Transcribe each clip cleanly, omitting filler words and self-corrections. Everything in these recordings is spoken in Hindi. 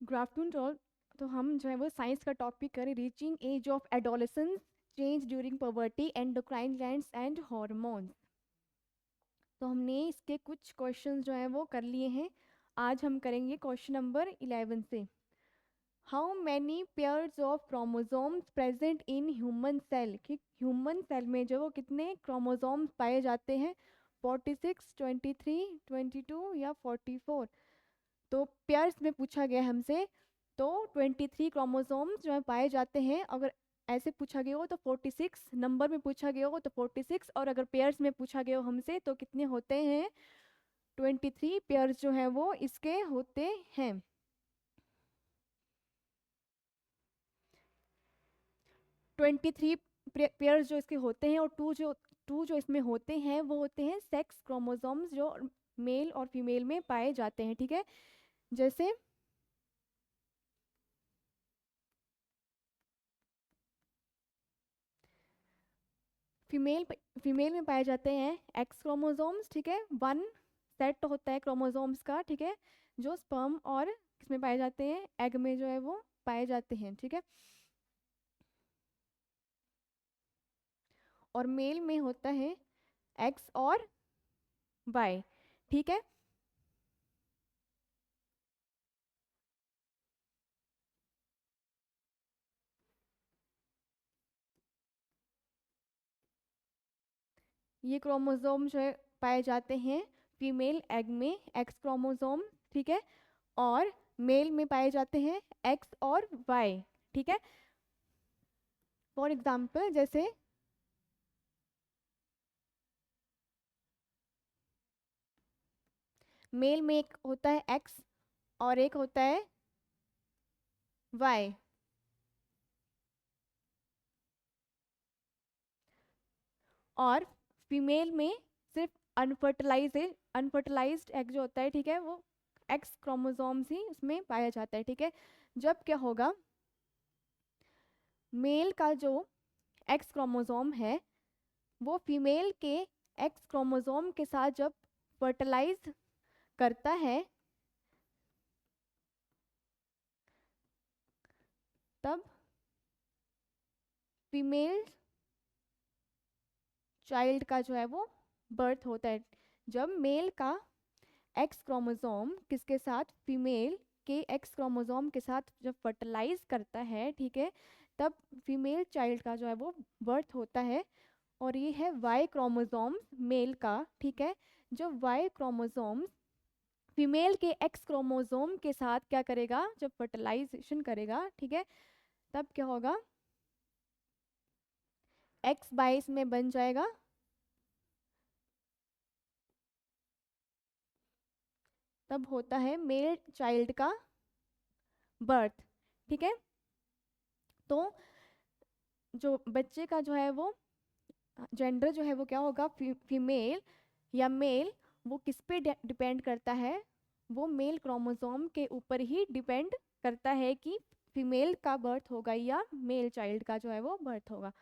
Good afternoon to all. तो हम जो है वो साइंस का टॉपिक करें, reaching age of adolescence, change during puberty, endocrine glands and hormones. तो हमने इसके कुछ क्वेश्चंस जो हैं वो कर लिए हैं। आज हम करेंगे क्वेश्चन नंबर 11 से। How many pairs of chromosomes present in human cell, कि ह्यूमन सेल में जो वो कितने क्रोमोसोम्स पाए जाते हैं, 46, 23, 22 या 44। तो पेयर्स में पूछा गया हमसे, तो 23 क्रोमोसोम्स जो है पाए जाते हैं। अगर ऐसे पूछा गया हो तो 46, नंबर में पूछा गया हो तो 46, और अगर पेयर्स में पूछा गया हो हमसे तो कितने होते हैं, 23 पेयर्स जो है वो इसके होते हैं। 23 पेयर्स जो इसके होते हैं, और टू जो इसमें होते हैं वो होते हैं सेक्स क्रोमोसोम्स, जो मेल और फीमेल में पाए जाते हैं। ठीक है, जैसे फीमेल फीमेल में पाए जाते हैं एक्स क्रोमोसोम्स। ठीक है, वन सेट होता है क्रोमोसोम्स का। ठीक है, जो स्पर्म और किसमें पाए जाते हैं, एग में जो है वो पाए जाते हैं। ठीक है, और मेल में होता है एक्स और वाई। ठीक है, ये क्रोमोसोम जो है पाए जाते हैं फीमेल एग में, एक्स क्रोमोसोम। ठीक है, और मेल में पाए जाते हैं एक्स और वाई। ठीक है, फॉर एग्जाम्पल जैसे मेल में एक होता है एक्स और एक होता है वाई, और फीमेल में सिर्फ अनफर्टिलाइज्ड एग जो होता है, ठीक है, वो एक्स क्रोमोसोम्स ही उसमें पाया जाता है। ठीक है, जब क्या होगा, मेल का जो एक्स क्रोमोसोम है वो फीमेल के एक्स क्रोमोसोम के साथ जब फर्टिलाइज करता है, तब फीमेल चाइल्ड का जो है वो बर्थ होता है। जब मेल का एक्स क्रोमोसोम किसके साथ, फीमेल के एक्स क्रोमोसोम के साथ जब फर्टिलाइज करता है, ठीक है, तब फीमेल चाइल्ड का जो है वो बर्थ होता है। और ये है वाई क्रोमोसोम मेल का। ठीक है, जो वाई क्रोमोसोम फीमेल के एक्स क्रोमोसोम के साथ क्या करेगा, जब फर्टिलाइजेशन करेगा, ठीक है, तब क्या होगा, एक्स 22 में बन जाएगा, तब होता है मेल चाइल्ड का बर्थ। ठीक है, तो जो बच्चे का जो है वो जेंडर जो है वो क्या होगा, फीमेल या मेल, वो किस पे डिपेंड करता है, वो मेल क्रोमोसोम के ऊपर ही डिपेंड करता है कि फीमेल का बर्थ होगा या मेल चाइल्ड का जो है वो बर्थ होगा।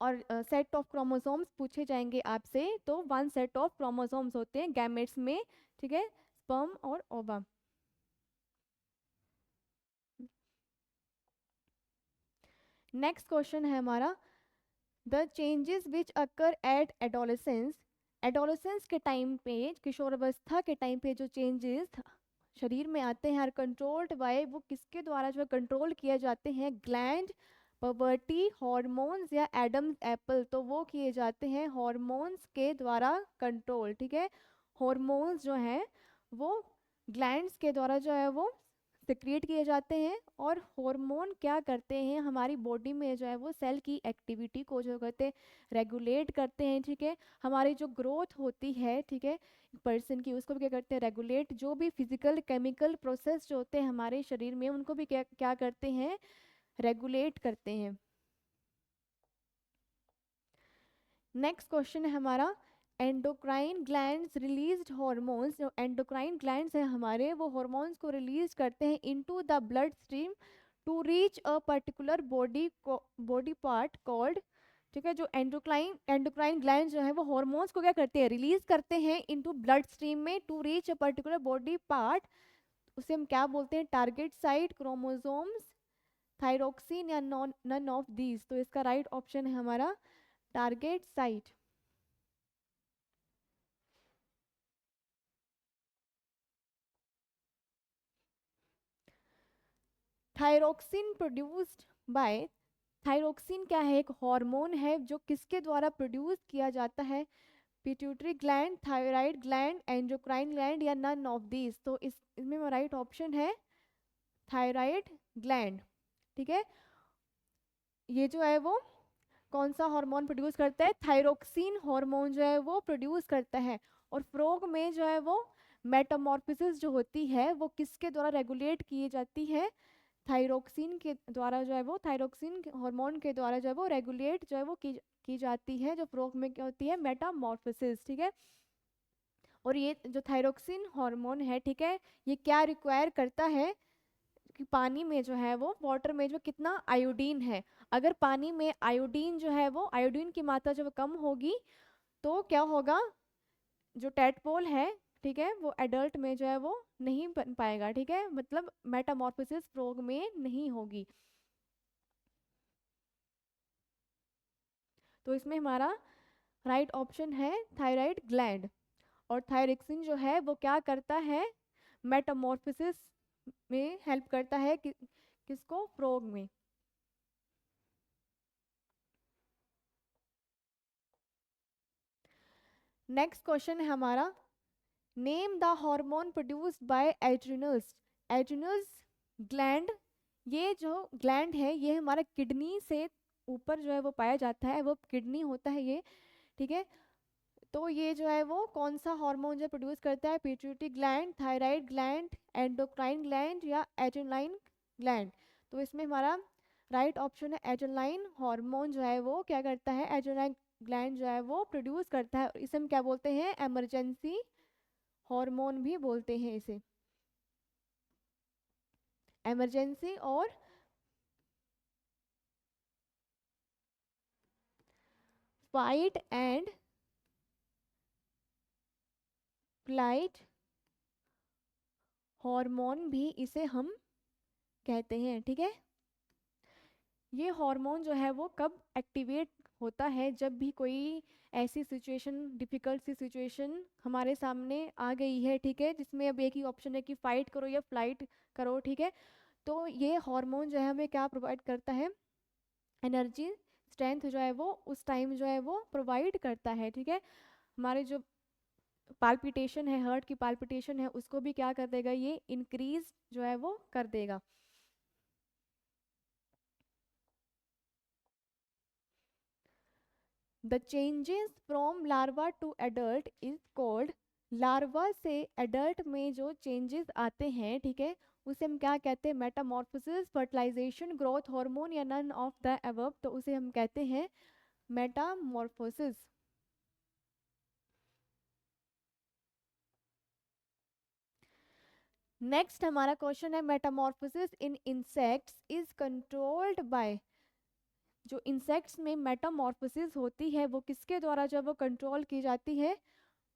और सेट ऑफ क्रोमोसोम्स पूछे जाएंगे आपसे, तो वन सेट ऑफ क्रोमोसोम्स होते हैं गैमेट्स में। ठीक है, स्पर्म और ओवा। नेक्स्ट क्वेश्चन है हमारा, the changes which occur at adolescence, adolescence के टाइम पे, किशोरावस्था के टाइम पे जो चेंजेस शरीर में आते हैं, आर कंट्रोल्ड बाय, वो किसके द्वारा जो है कंट्रोल किए जाते हैं, ग्लैंड, पबर्टी, हॉर्मोन्स या एडम्स एप्पल। तो वो किए जाते हैं हॉर्मोन्स के द्वारा कंट्रोल। ठीक है, हॉर्मोन्स जो हैं वो ग्लैंड्स के द्वारा जो है वो सिक्रिएट किए जाते हैं, और हार्मोन क्या करते हैं, हमारी बॉडी में जो है वो सेल की एक्टिविटी को जो कहते हैं रेगुलेट करते हैं। ठीक है, हमारी जो ग्रोथ होती है, ठीक है, पर्सन की, उसको भी क्या करते हैं, रेगुलेट। जो भी फिजिकल केमिकल प्रोसेस जो होते हैं हमारे शरीर में, उनको भी क्या क्या करते हैं, रेगुलेट करते हैं। नेक्स्ट क्वेश्चन है हमारा, एंडोक्राइन ग्लैंड्स रिलीज्ड हॉर्मोन्स, जो एंडोक्राइन ग्लैंड्स हैं हमारे, वो हॉर्मोन्स को रिलीज करते हैं into the blood stream to reach a particular body part called. ठीक है, जो एंडोक्राइन ग्लैंड जो है वो हॉर्मोन्स को क्या करते हैं, रिलीज करते हैं इनटू ब्लड स्ट्रीम में to reach a particular body part, उसे हम क्या बोलते हैं, टारगेट साइट, क्रोमोसोम्स, थायरोक्सिन या नन ऑफ दीज। तो इसका राइट ऑप्शन है हमारा target site. Thyroxine produced by, thyroxine क्या है, एक हार्मोन है जो किसके द्वारा प्रोड्यूस किया जाता है, pituitary gland, thyroid gland, endocrine gland या नन ऑफ दीज। तो इसमें राइट ऑप्शन है थायराइड ग्लैंड। ठीक है, ये जो है वो कौन सा हार्मोन प्रोड्यूस करता है, थायरोक्सिन हार्मोन जो है वो प्रोड्यूस करता है। और फ्रॉग में जो है वो मेटामॉर्फोसिस जो होती है वो किसके द्वारा रेगुलेट की जाती है, थायरोक्सिन के द्वारा जो है वो, थायरोक्सिन हार्मोन के द्वारा जो है वो रेगुलेट जो है वो की जाती है, जो फ्रॉग में क्या होती है, मेटामॉर्फोसिस। ठीक है, और ये जो थायरोक्सिन हार्मोन है, ठीक है, ये क्या रिक्वायर करता है कि पानी में जो है वो, वाटर में जो कितना आयोडीन है, अगर पानी में आयोडीन जो है वो, आयोडीन की मात्रा जब कम होगी तो क्या होगा, जो टेडपोल है, ठीक है, वो एडल्ट में जो है वो नहीं बन पाएगा। ठीक है, मतलब मेटामॉर्फोसिस फ्रॉग में नहीं होगी। तो इसमें हमारा राइट ऑप्शन है थायराइड ग्लैंड। और थायरोक्सिन जो है वो क्या करता है, मेटामॉर्फोसिस में हेल्प करता है किसको, फ्रॉग में। नेक्स्ट क्वेश्चन है हमारा, name the hormone produced by adrenals. Adrenals gland, ये जो ग्लैंड है ये हमारा किडनी से ऊपर जो है वो पाया जाता है, वो किडनी होता है ये। ठीक है, तो ये जो है वो कौन सा हार्मोन जो प्रोड्यूस करता है, pituitary gland, thyroid gland, endocrine gland या एड्रेनालाइन ग्लैंड। तो इसमें हमारा राइट ऑप्शन है एड्रेनालाइन हार्मोन जो है वो क्या करता है, एड्रेनालाइन ग्लैंड जो है वो प्रोड्यूस करता है। और इसे हम क्या बोलते हैं, इमरजेंसी हार्मोन भी बोलते हैं इसे, इमरजेंसी और फाइट एंड फ्लाइट हार्मोन भी इसे हम कहते हैं। ठीक है, ये हार्मोन जो है वो कब एक्टिवेट होता है, जब भी कोई ऐसी सिचुएशन, डिफिकल्ट सी सिचुएशन हमारे सामने आ गई है, ठीक है, जिसमें अब एक ही ऑप्शन है कि फाइट करो या फ्लाइट करो। ठीक है, तो ये हार्मोन जो है हमें क्या प्रोवाइड करता है, एनर्जी, स्ट्रेंथ जो है वो उस टाइम जो है वो प्रोवाइड करता है। ठीक है, हमारे जो पाल्पिटेशन है, हार्ट की पाल्पिटेशन है, उसको भी क्या कर देगा, ये इंक्रीज जो है वो कर देगा। The changes from larva to adult is called, larva से एडल्ट में जो चेंजेस आते हैं, ठीक है, उसे हम क्या कहते हैं, मेटामॉर्फोसिस, फर्टिलाइजेशन, ग्रोथ हार्मोन या नन ऑफ द अबव। तो उसे हम कहते हैं मेटामॉर्फोसिस। नेक्स्ट हमारा क्वेश्चन है, Metamorphosis in insects is controlled by, जो इंसेक्ट्स में मेटामॉर्फोसिस होती है वो किसके द्वारा जब वो कंट्रोल की जाती है,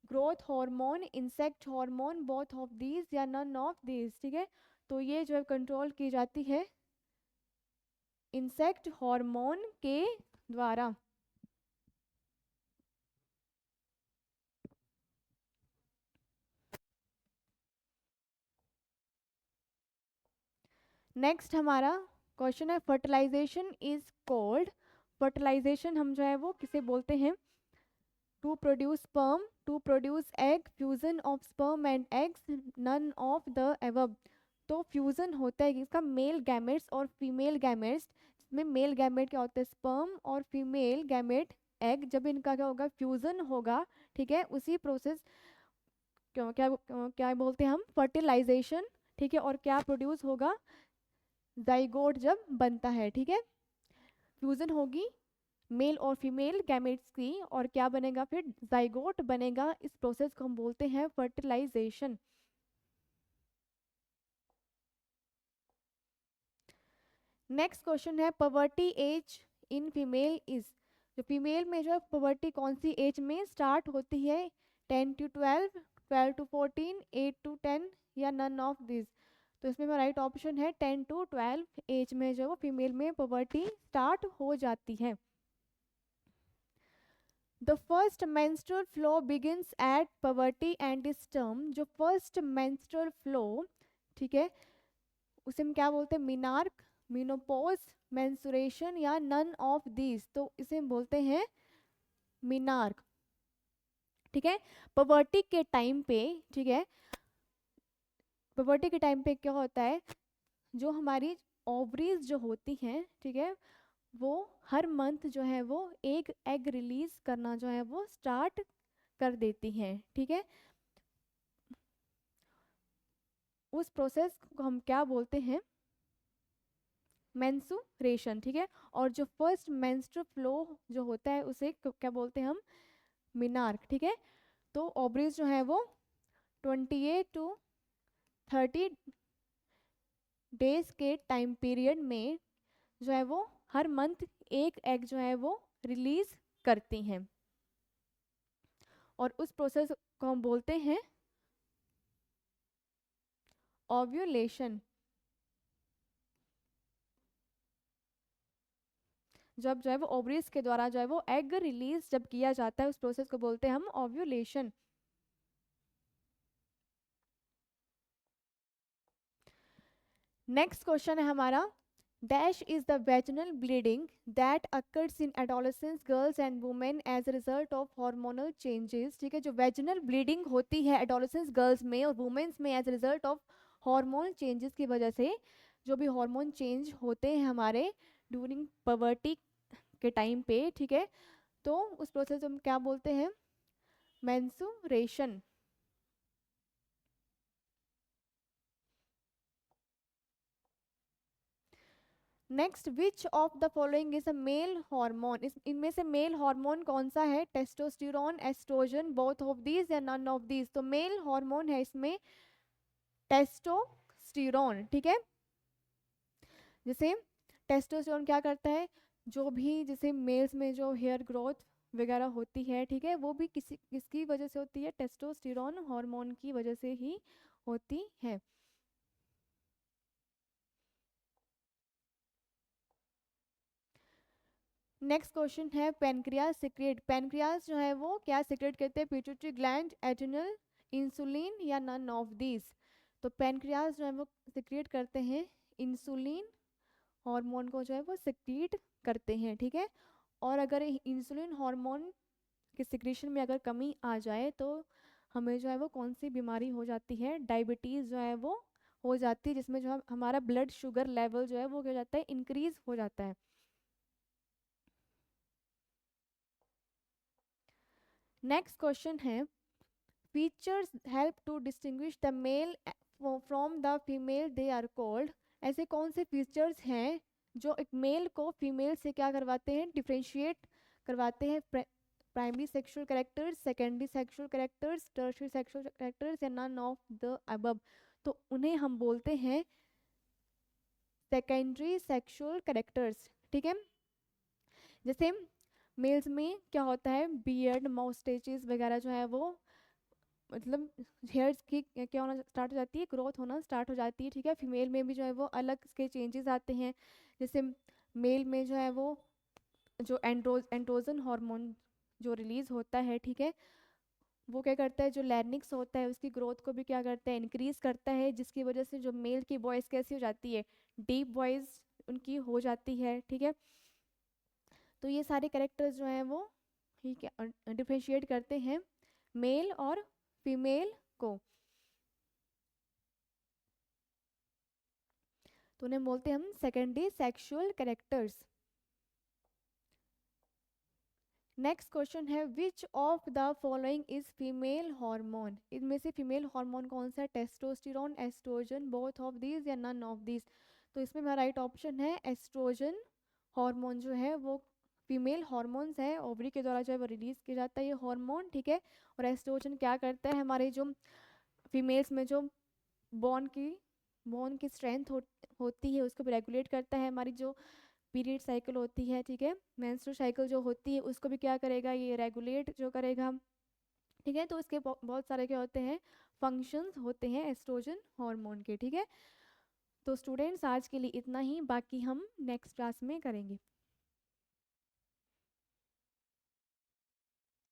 growth hormone, insect hormone, both of these या नन ऑफ दीज। ठीक है, तो ये जो है कंट्रोल की जाती है इंसेक्ट हार्मोन के द्वारा। नेक्स्ट हमारा क्वेश्चन है, फर्टिलाइजेशन इज कॉल्ड, फर्टिलाइजेशन हम जो है वो किसे बोलते हैं, to produce sperm, to produce egg, fusion of sperm and eggs, none of the above. तो फ्यूजन होता है कि इसका मेल गैमेट्स और फीमेल गैमेट्स, में मेल गैमेट क्या होता है, स्पर्म, और फीमेल गैमेट एग, जब इनका क्या होगा, फ्यूजन होगा, ठीक है, उसी प्रोसेस क्या क्या क्या बोलते हैं हम, फर्टिलाइजेशन। ठीक है, और क्या प्रोड्यूस होगा, जाइगोट जब बनता है। ठीक है, फ्यूजन होगी मेल और फीमेल गैमेट्स की, और क्या बनेगा फिर, जाइगोट बनेगा। इस प्रोसेस को हम बोलते हैं फर्टिलाइजेशन। नेक्स्ट क्वेश्चन है, puberty age in female is, जो फीमेल में जो पवर्टी कौन सी एज में स्टार्ट होती है, 10 to 12, 12 to 14, 8 to 10 या नन ऑफ दिस। तो इसमें मेरा राइट ऑप्शन है 10 to 12 एज में जो फीमेल में पुबर्टी स्टार्ट हो जाती है। The first menstrual flow begins at puberty and इस टर्म, जो फर्स्ट मेंस्ट्रुअल फ्लो, ठीक है, उसे हम क्या बोलते हैं, मिनार्क, मिनोपॉज, मेंस्ट्रुएशन या नन ऑफ दीज, तो इसे हम बोलते हैं मिनार्क। ठीक है, पुबर्टी के टाइम पे, ठीक है, पुबर्टी के टाइम पे क्या होता है, जो हमारी ओवरीज जो होती हैं, ठीक है, वो हर मंथ जो है वो एक एग रिलीज करना जो है वो स्टार्ट कर देती हैं। ठीक है, उस प्रोसेस को हम क्या बोलते हैं, मेंस्ट्रुएशन। ठीक है, और जो फर्स्ट मेंस्ट्रुअल फ्लो जो होता है उसे क्या बोलते हैं हम, मिनार्क। ठीक है, तो ओवरीज जो है वो 28 to 30 डेज के टाइम पीरियड में जो है वो हर मंथ एक एग जो है वो रिलीज करती हैं, और उस प्रोसेस को हम बोलते हैं ओव्यूलेशन। जब जो है वो ओवरीज के द्वारा जो है वो एग रिलीज जब किया जाता है, उस प्रोसेस को बोलते हैं हम ओव्यूलेशन। नेक्स्ट क्वेश्चन है हमारा, dash is the vaginal bleeding that occurs in adolescence girls and women as a result of hormonal changes. ठीक है, जो वेजिनल ब्लीडिंग होती है एडोलेसेंस गर्ल्स में और वुमेन्स में as a result of hormonal changes की वजह से, जो भी हार्मोन चेंज होते हैं हमारे ड्यूरिंग पवर्टी के टाइम पे, ठीक है, तो उस प्रोसेस को हम क्या बोलते हैं, menstruation. Next, which of the following is a male hormone, इस इनमें से मेल हार्मोन कौन सा है, testosterone, estrogen, both of these या नन ऑफ दीज। तो मेल हार्मोन है इसमें टेस्टोस्टेरोन। ठीक है, जैसे टेस्टोस्टेरोन क्या करता है, जो भी जैसे मेल्स में जो हेयर ग्रोथ वगैरह होती है, ठीक है, वो भी किसकी वजह से होती है, टेस्टोस्टेरोन हार्मोन की वजह से ही होती है। नेक्स्ट क्वेश्चन है, पेनक्रियास सिक्रेट, पेनक्रियास जो है वो क्या सिक्रेट करते हैं, पिट्यूटरी ग्लैंड, एड्रिनल, इंसुलिन या नन ऑफ दीज। तो पेनक्रियास जो है वो सिक्रेट करते हैं इंसुलिन हार्मोन को जो है वो सिक्रेट करते हैं। ठीक है, और अगर इंसुलिन हार्मोन के सिक्रेशन में अगर कमी आ जाए तो हमें जो है वो कौन सी बीमारी हो जाती है, डायबिटीज़ जो है वो हो जाती है, जिसमें जो हमारा ब्लड शुगर लेवल जो है वो क्या हो जाता है, इंक्रीज हो जाता है। नेक्स्ट क्वेश्चन है, features help to distinguish the male from the female, they are called. ऐसे कौन से फीचर्स हैं जो एक मेल को फीमेल से क्या करवाते हैं, डिफ्रेंशिएट करवाते हैं, primary sexual characters, secondary sexual characters, tertiary sexual characters या नन ऑफ द अबव। तो उन्हें हम बोलते हैं सेकेंडरी सेक्सुअल कैरेक्टर्स। ठीक है, जैसे मेल्स में क्या होता है, बियर्ड, माउस्टेचेस वगैरह जो है वो, मतलब हेयर्स की क्या होना स्टार्ट हो जाती है, ग्रोथ होना स्टार्ट हो जाती है। ठीक है, फीमेल में भी जो है वो अलग के चेंजेस आते हैं, जैसे मेल में जो है वो जो एंड्रोजन हार्मोन जो रिलीज होता है, ठीक है, वो क्या करता है, जो लैरिंक्स होता है उसकी ग्रोथ को भी क्या करता है, इंक्रीज करता है, जिसकी वजह से जो मेल की वॉइस कैसी हो जाती है, डीप वॉइस उनकी हो जाती है। ठीक है, तो ये सारे कैरेक्टर्स जो हैं वो ठीक है डिफ्रेंशिएट करते हैं मेल और फीमेल को, तो उन्हें बोलते हैं हम secondary sexual characters. Next question है, which of the following is female hormone, इनमें से फीमेल हार्मोन कौन सा है, testosterone, estrogen, both of these या नन ऑफ दीज। तो इसमें मेरा राइट ऑप्शन है एस्ट्रोजन हार्मोन जो है वो फीमेल हार्मोन्स है, ओवरी के द्वारा जो है वो रिलीज किया जाता है ये हार्मोन। ठीक है, और एस्ट्रोजन क्या करता है, हमारे जो फीमेल्स में जो बॉन की स्ट्रेंथ होती है उसको रेगुलेट करता है, हमारी जो पीरियड साइकिल होती है, ठीक है, मेंस्ट्रुअल साइकिल जो होती है उसको भी क्या करेगा, ये रेगुलेट जो करेगा। ठीक है, तो इसके बहुत सारे क्या होते हैं, फंक्शंस होते हैं एस्ट्रोजन हार्मोन के। ठीक है, तो स्टूडेंट्स आज के लिए इतना ही, बाकी हम नेक्स्ट क्लास में करेंगे।